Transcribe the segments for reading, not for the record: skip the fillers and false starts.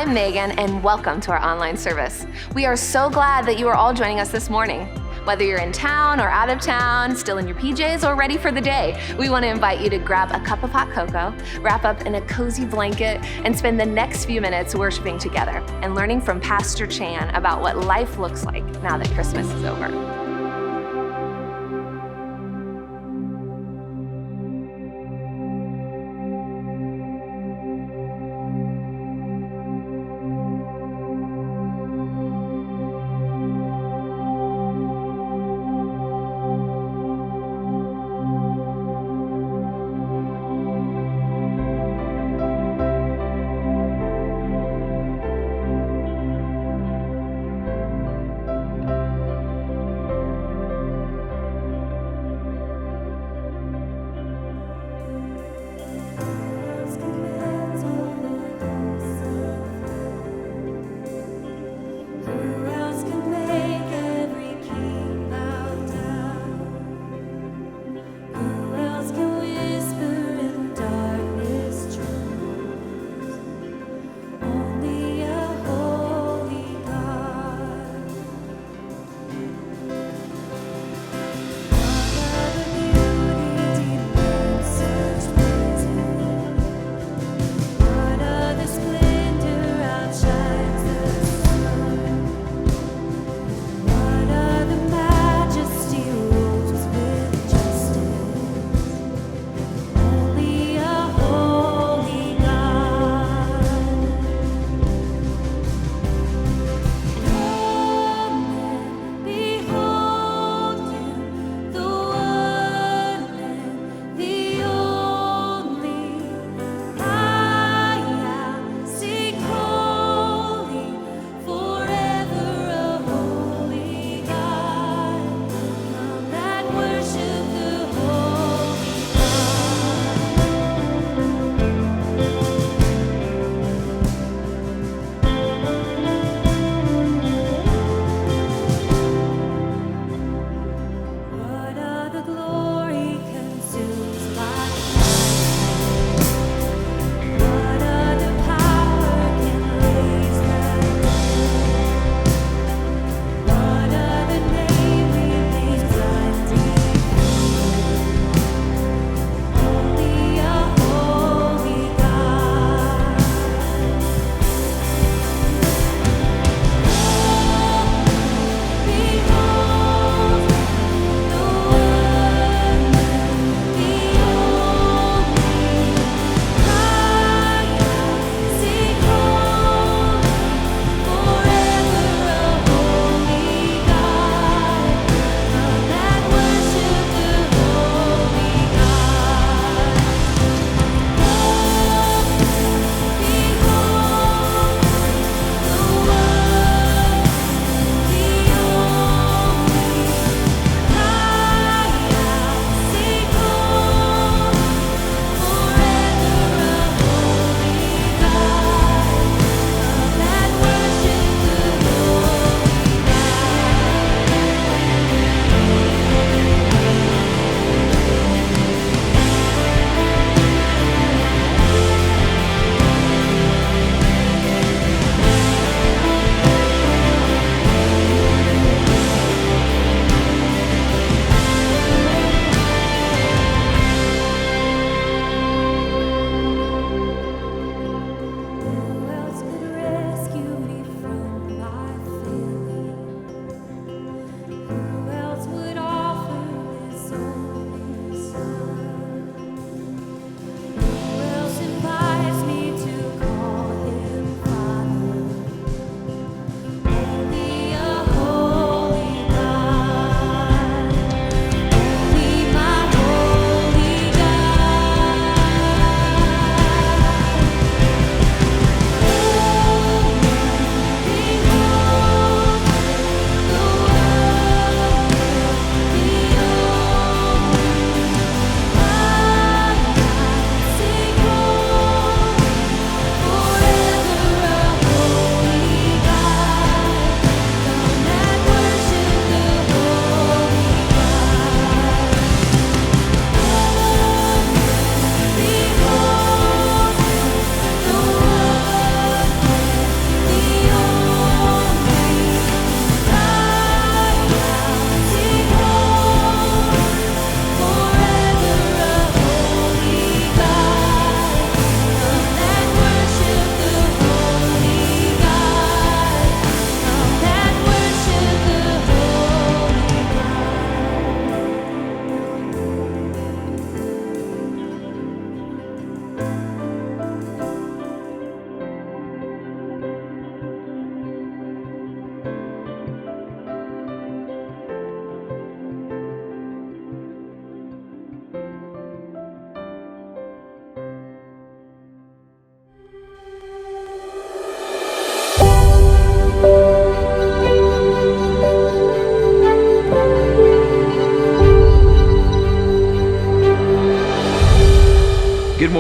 I'm Megan, and welcome to our online service. We are so glad that you are all joining us this morning. Whether you're in town or out of town, still in your PJs or ready for the day, we want to invite you to grab a cup of hot cocoa, wrap up in a cozy blanket, and spend the next few minutes worshiping together and learning from Pastor Chan about what life looks like now that Christmas is over.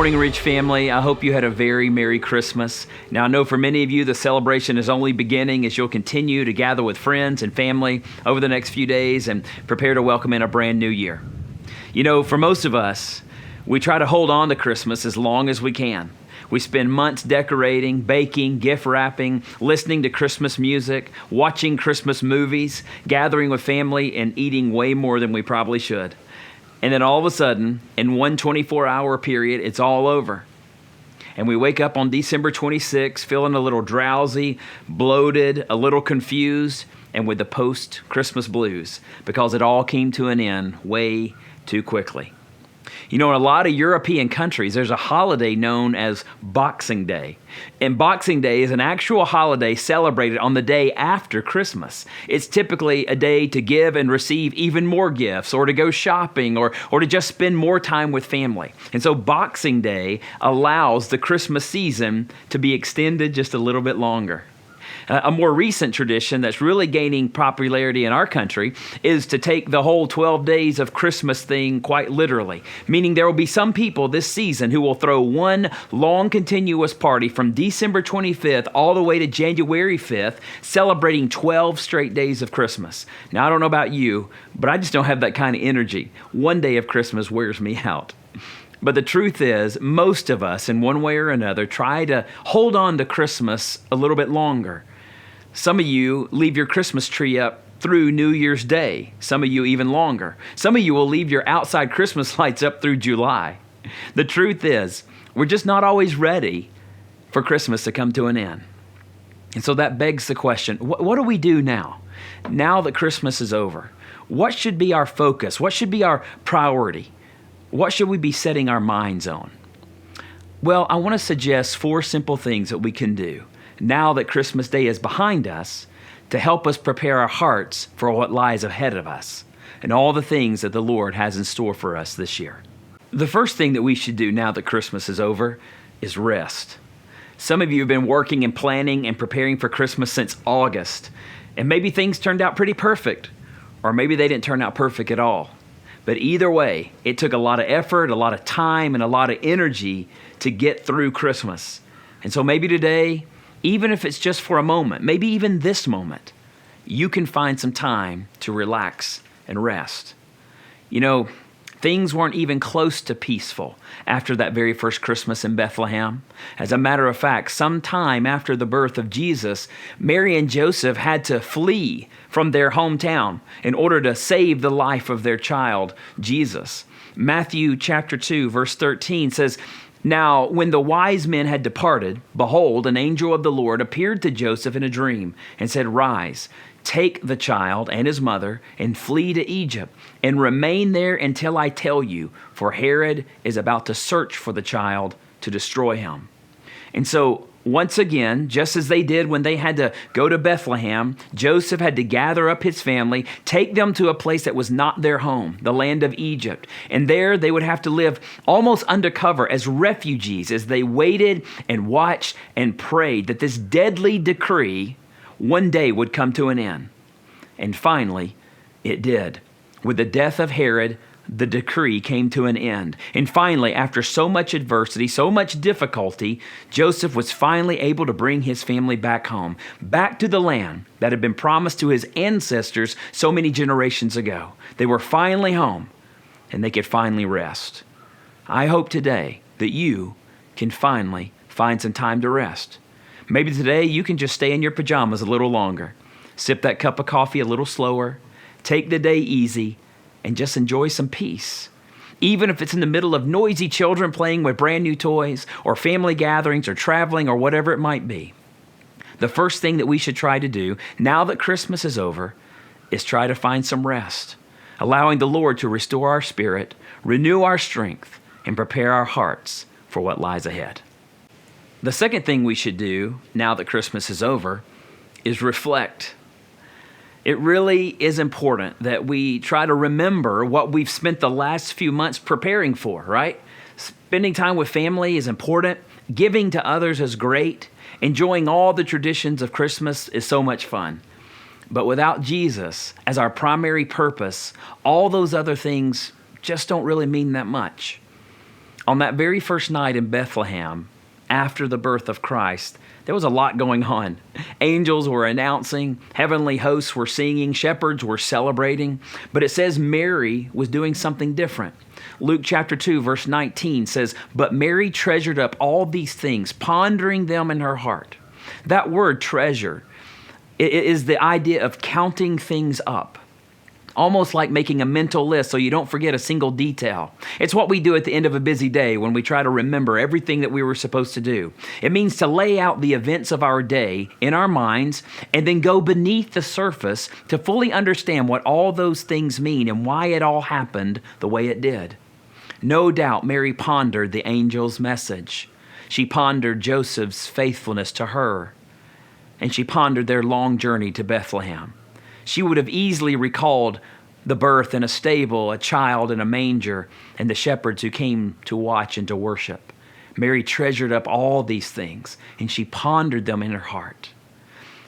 morning, Ridge family. I hope you had a very Merry Christmas. Now, I know for many of you, the celebration is only beginning as you'll continue to gather with friends and family over the next few days and prepare to welcome in a brand new year. You know, for most of us, we try to hold on to Christmas as long as we can. We spend months decorating, baking, gift wrapping, listening to Christmas music, watching Christmas movies, gathering with family, and eating way more than we probably should. And then all of a sudden, in one 24-hour period, it's all over. And we wake up on December 26th feeling a little drowsy, bloated, a little confused, and with the post-Christmas blues because it all came to an end way too quickly. You know, in a lot of European countries, there's a holiday known as Boxing Day. And Boxing Day is an actual holiday celebrated on the day after Christmas. It's typically a day to give and receive even more gifts, or to go shopping, or to just spend more time with family. And so Boxing Day allows the Christmas season to be extended just a little bit longer. A more recent tradition that's really gaining popularity in our country is to take the whole 12 days of Christmas thing quite literally, meaning there will be some people this season who will throw one long continuous party from December 25th all the way to January 5th, celebrating 12 straight days of Christmas. Now, I don't know about you, but I just don't have that kind of energy. One day of Christmas wears me out. But the truth is, most of us, in one way or another, try to hold on to Christmas a little bit longer. Some of you leave your Christmas tree up through New Year's Day. Some of you even longer. Some of you will leave your outside Christmas lights up through July. The truth is, we're just not always ready for Christmas to come to an end. And so that begs the question, what do we do now? Now that Christmas is over, what should be our focus? What should be our priority? What should we be setting our minds on? Well, I want to suggest 4 simple things that we can do now that Christmas Day is behind us to help us prepare our hearts for what lies ahead of us and all the things that the Lord has in store for us this year. The first thing that we should do now that Christmas is over is rest. Some of you have been working and planning and preparing for Christmas since August, and maybe things turned out pretty perfect, or maybe they didn't turn out perfect at all. But either way, it took a lot of effort, a lot of time, and a lot of energy to get through Christmas. And so maybe today, even if it's just for a moment, maybe even this moment, you can find some time to relax and rest. You know, things weren't even close to peaceful after that very first Christmas in Bethlehem. As a matter of fact, sometime after the birth of Jesus, Mary and Joseph had to flee from their hometown in order to save the life of their child, Jesus. Matthew chapter 2, verse 13 says, "Now, when the wise men had departed, behold, an angel of the Lord appeared to Joseph in a dream and said, 'Rise, take the child and his mother and flee to Egypt and remain there until I tell you, for Herod is about to search for the child to destroy him.'" And so, once again, just as they did when they had to go to Bethlehem, Joseph had to gather up his family, take them to a place that was not their home, the land of Egypt. And there they would have to live almost undercover as refugees as they waited and watched and prayed that this deadly decree one day would come to an end. And finally, it did. With the death of Herod, the decree came to an end. And finally, after so much adversity, so much difficulty, Joseph was finally able to bring his family back home, back to the land that had been promised to his ancestors so many generations ago. They were finally home, and they could finally rest. I hope today that you can finally find some time to rest. Maybe today you can just stay in your pajamas a little longer, sip that cup of coffee a little slower, take the day easy, and just enjoy some peace. Even if it's in the middle of noisy children playing with brand new toys, or family gatherings, or traveling, or whatever it might be. The first thing that we should try to do, now that Christmas is over, is try to find some rest, allowing the Lord to restore our spirit, renew our strength, and prepare our hearts for what lies ahead. The second thing we should do, now that Christmas is over, is reflect. It really is important that we try to remember what we've spent the last few months preparing for, right? Spending time with family is important. Giving to others is great. Enjoying all the traditions of Christmas is so much fun. But without Jesus as our primary purpose, all those other things just don't really mean that much. On that very first night in Bethlehem, after the birth of Christ, there was a lot going on. Angels were announcing, heavenly hosts were singing, shepherds were celebrating, but it says Mary was doing something different. Luke chapter 2, verse 19 says, "But Mary treasured up all these things, pondering them in her heart." That word treasure is the idea of counting things up. Almost like making a mental list so you don't forget a single detail. It's what we do at the end of a busy day when we try to remember everything that we were supposed to do. It means to lay out the events of our day in our minds and then go beneath the surface to fully understand what all those things mean and why it all happened the way it did. No doubt Mary pondered the angel's message. She pondered Joseph's faithfulness to her, and she pondered their long journey to Bethlehem. She would have easily recalled the birth in a stable, a child in a manger, and the shepherds who came to watch and to worship. Mary treasured up all these things, and she pondered them in her heart.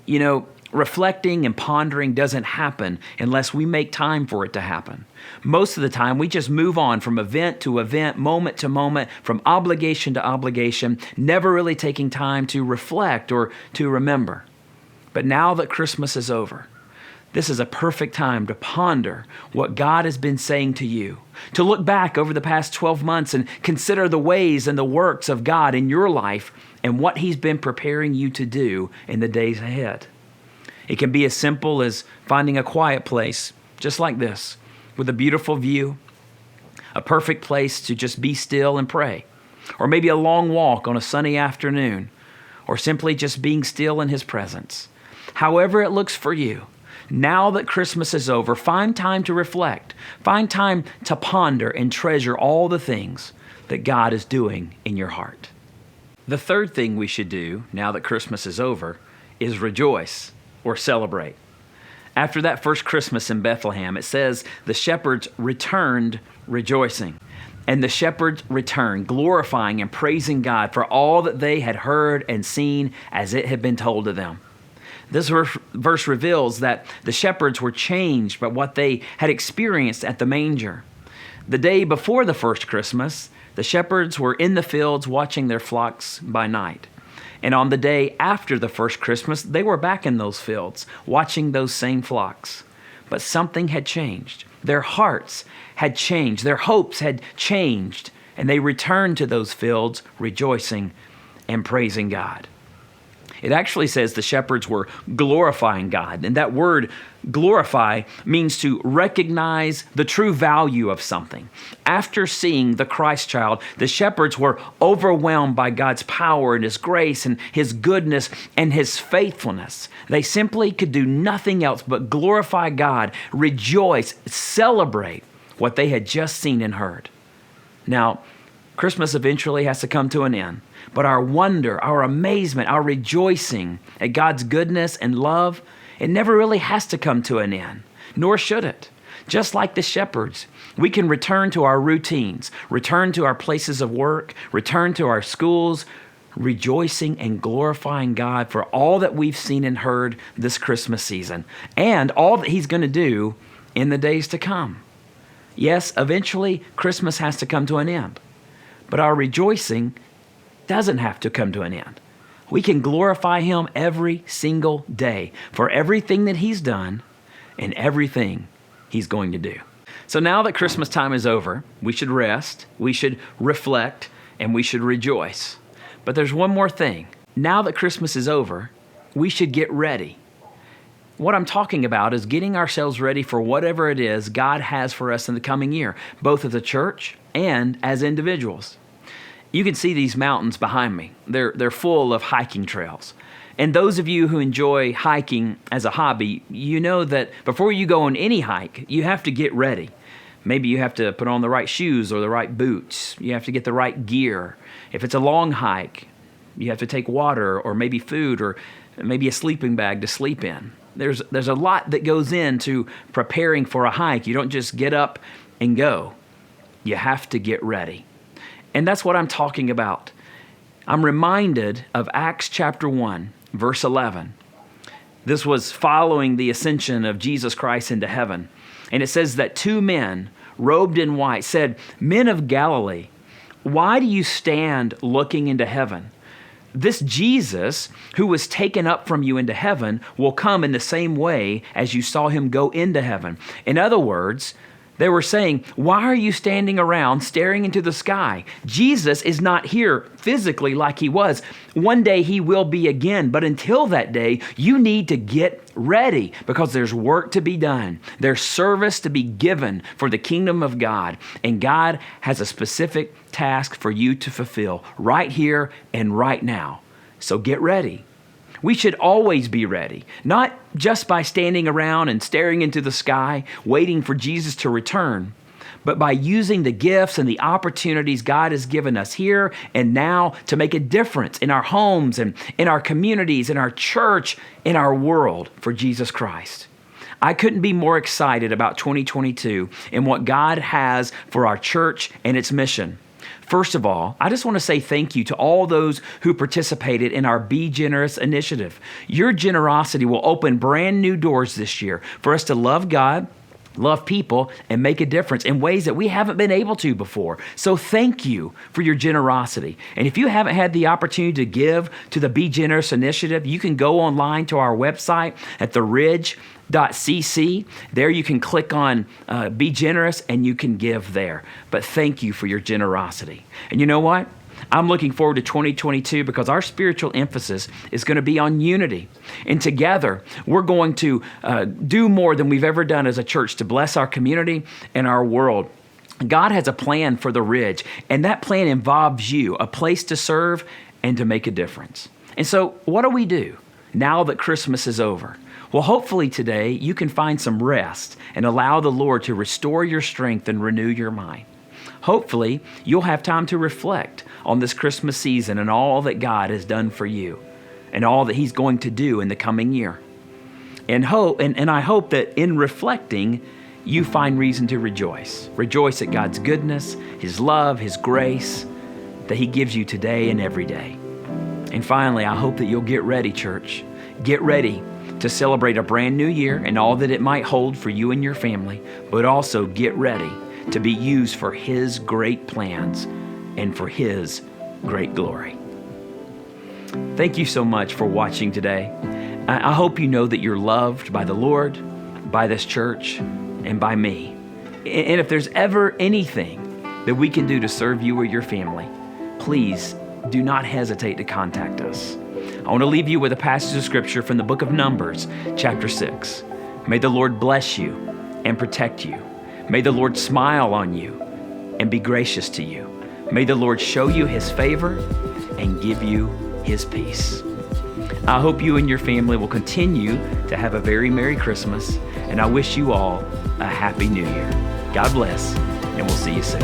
You know, reflecting and pondering doesn't happen unless we make time for it to happen. Most of the time, we just move on from event to event, moment to moment, from obligation to obligation, never really taking time to reflect or to remember. But now that Christmas is over, this is a perfect time to ponder what God has been saying to you, to look back over the past 12 months and consider the ways and the works of God in your life and what He's been preparing you to do in the days ahead. It can be as simple as finding a quiet place, just like this, with a beautiful view, a perfect place to just be still and pray, or maybe a long walk on a sunny afternoon, or simply just being still in His presence. However it looks for you, now that Christmas is over, find time to reflect. Find time to ponder and treasure all the things that God is doing in your heart. The third thing we should do now that Christmas is over is rejoice or celebrate. After that first Christmas in Bethlehem, it says the shepherds returned rejoicing. And the shepherds returned, glorifying and praising God for all that they had heard and seen as it had been told to them. This verse reveals that the shepherds were changed by what they had experienced at the manger. The day before the first Christmas, the shepherds were in the fields watching their flocks by night. And on the day after the first Christmas, they were back in those fields watching those same flocks. But something had changed. Their hearts had changed. Their hopes had changed. And they returned to those fields rejoicing and praising God. It actually says the shepherds were glorifying God. And that word glorify means to recognize the true value of something. After seeing the Christ child, the shepherds were overwhelmed by God's power and His grace and His goodness and His faithfulness. They simply could do nothing else but glorify God, rejoice, celebrate what they had just seen and heard. Now, Christmas eventually has to come to an end. But our wonder, our amazement, our rejoicing at God's goodness and love, it never really has to come to an end, nor should it. Just like the shepherds, we can return to our routines, return to our places of work, return to our schools, rejoicing and glorifying God for all that we've seen and heard this Christmas season, and all that He's going to do in the days to come. Yes, eventually Christmas has to come to an end, but our rejoicing doesn't have to come to an end. We can glorify Him every single day for everything that He's done and everything He's going to do. So now that Christmas time is over, we should rest, we should reflect, and we should rejoice. But there's one more thing. Now that Christmas is over, we should get ready. What I'm talking about is getting ourselves ready for whatever it is God has for us in the coming year, both as a church and as individuals. You can see these mountains behind me. They're full of hiking trails. And those of you who enjoy hiking as a hobby, you know that before you go on any hike, you have to get ready. Maybe you have to put on the right shoes or the right boots. You have to get the right gear. If it's a long hike, you have to take water or maybe food or maybe a sleeping bag to sleep in. There's a lot that goes into preparing for a hike. You don't just get up and go. You have to get ready. And that's what I'm talking about. I'm reminded of Acts chapter 1, verse 11. This was following the ascension of Jesus Christ into heaven. And it says that two men, robed in white, said, "Men of Galilee, why do you stand looking into heaven? This Jesus who was taken up from you into heaven will come in the same way as you saw him go into heaven. In other words, they were saying, why are you standing around staring into the sky? Jesus is not here physically like he was. One day he will be again, but until that day, you need to get ready because there's work to be done. There's service to be given for the kingdom of God, and God has a specific task for you to fulfill right here and right now. So get ready. We should always be ready, not just by standing around and staring into the sky, waiting for Jesus to return, but by using the gifts and the opportunities God has given us here and now to make a difference in our homes and in our communities, in our church, in our world for Jesus Christ. I couldn't be more excited about 2022 and what God has for our church and its mission. First of all, I just want to say thank you to all those who participated in our Be Generous initiative. Your generosity will open brand new doors this year for us to love God, love people, and make a difference in ways that we haven't been able to before. So thank you for your generosity. And if you haven't had the opportunity to give to the Be Generous initiative, you can go online to our website at theridge.cc. There you can click on Be Generous and you can give there. But thank you for your generosity. And you know what? I'm looking forward to 2022 because our spiritual emphasis is going to be on unity. And together, we're going to do more than we've ever done as a church to bless our community and our world. God has a plan for the Ridge, and that plan involves you, a place to serve and to make a difference. And so what do we do now that Christmas is over? Well, hopefully today you can find some rest and allow the Lord to restore your strength and renew your mind. Hopefully, you'll have time to reflect on this Christmas season and all that God has done for you and all that he's going to do in the coming year. And I hope that in reflecting, you find reason to rejoice. Rejoice at God's goodness, his love, his grace that he gives you today and every day. And finally, I hope that you'll get ready, church. Get ready to celebrate a brand new year and all that it might hold for you and your family, but also get ready to be used for his great plans and for his great glory. Thank you so much for watching today. I hope you know that you're loved by the Lord, by this church, and by me. And if there's ever anything that we can do to serve you or your family, please do not hesitate to contact us. I want to leave you with a passage of scripture from the book of Numbers, chapter 6. May the Lord bless you and protect you. May the Lord smile on you and be gracious to you. May the Lord show you his favor and give you his peace. I hope you and your family will continue to have a very Merry Christmas, and I wish you all a Happy New Year. God bless, and we'll see you soon.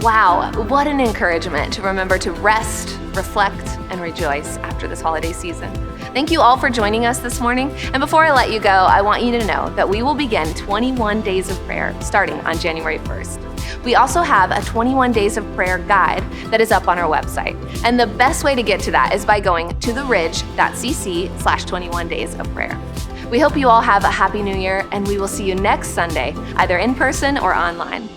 Wow, what an encouragement to remember to rest, reflect, and rejoice after this holiday season. Thank you all for joining us this morning. And before I let you go, I want you to know that we will begin 21 days of prayer starting on January 1st. We also have a 21 days of prayer guide that is up on our website. And the best way to get to that is by going to theridge.cc/21 days of prayer. We hope you all have a Happy New Year, and we will see you next Sunday, either in person or online.